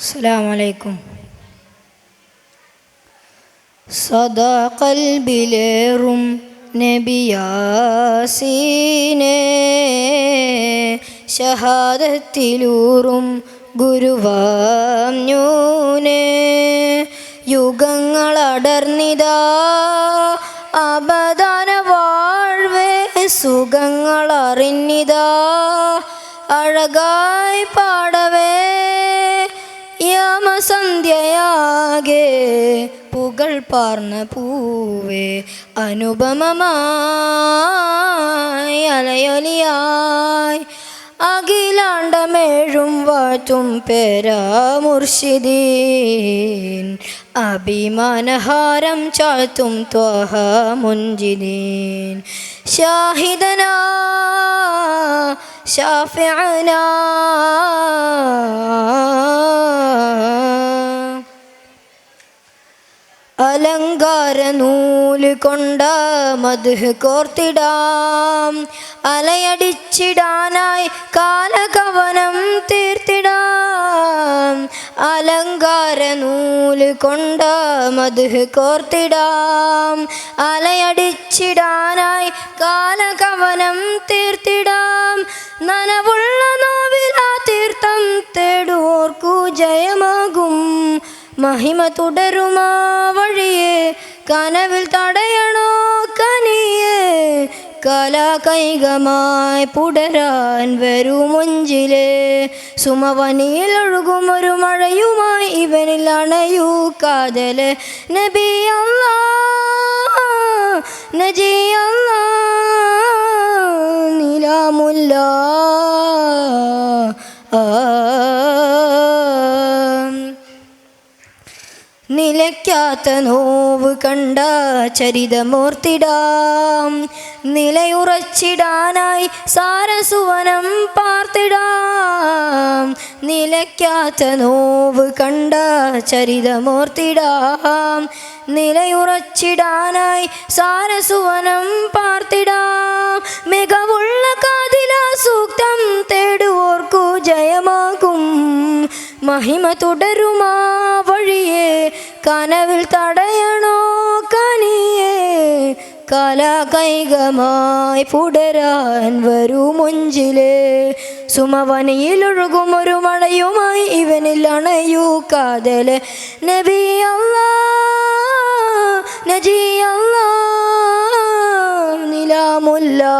അസ്സലാമു അലൈക്കും. സദാ ഖൽബിലേറും നബിയാസീനെ, ഷഹാദത്തിലൂറും ഗുരുവാം നൂനെ, യുഗങ്ങളടർന്നിതാ അബദാന വാഴ്വേ, സുഖങ്ങളറിഞ്ഞിതാ അഴകായി പാടവേ, യാമസന്ധ്യയാകെ പുകൾ പാർന്ന പൂവേ, അനുപമമായി അലയൊലിയായി അഖിലാണ്ടമേഴും വാറ്റും പേരാ മുർഷിദീൻ, അഭിമാനഹാരം ചാഴ്ത്തും ത്വഹ മുൻജിദീൻ, ഷാഹിദനാ ഷാഫിഅനാ അലങ്കാര നൂല് കൊണ്ട മദ്ഹ് കോർത്തിടാം, അലയടിച്ചിടാനായി കാലകവനം തീർത്തിടാം, അലങ്കാര നൂല് കൊണ്ട മദ്ഹ് കോർത്തിടാം, അലയടിച്ചിടാനായി കാലകവനം തീർത്തിടാം, നനവുള്ള നോവിലാ തീർത്ഥം തേടുവോർക്കു ജയമാകും, മഹിമ തുടരുമാ വഴിയെ കനവിൽ തടയണോ കനിയെ, കലാകൈകമായി പുടരാൻ വരൂ മുഞ്ചിലെ, സുമവനിയിൽ ഒഴുകുമൊരു മഴയുമായി ഇവനിൽ അണയൂ കാതലെ, നബി അല്ലാഹ് നജി അല്ലാഹ് നിലാമുല്ലാ നിലയ്ക്കാത്ത നോവ് കണ്ട ചരിതമോർത്തിടാം, നിലയുറച്ചിടാനായി സാരസുവനം പാർത്തിടാം, നിലയ്ക്കാത്ത നോവ് കണ്ട ചരിതമോർത്തിടാം, നിലയുറച്ചിടാനായി സാരസുവനം പാർത്തിടാം, മികവുള്ള കാതിലാ സൂക്തം തേടുവോർക്കു ജയമാകും, മഹിമ തുടരുമാ വഴിയെ കനവിൽ തടയണോ കനിയെ, കലാകൈകമായി പുടരാൻ വരൂ മുഞ്ചിലെ, സുമവനിയിലൊഴുകുമൊരു മഴയുമായി ഇവനിൽ അണയൂ കാതലെ, നബി അല്ലാഹ് നജി അല്ലാഹ് നിലാമുല്ലാ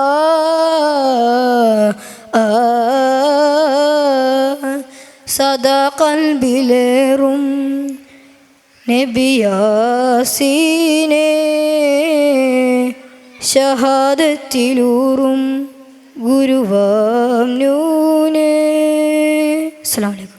സദാ ഖൽബിലേറും നബിയാസീനെ, ഷഹാദത്തിലൂറും ഗുരുവാം നൂനെ. അസ്സലാമു അലൈക്കും.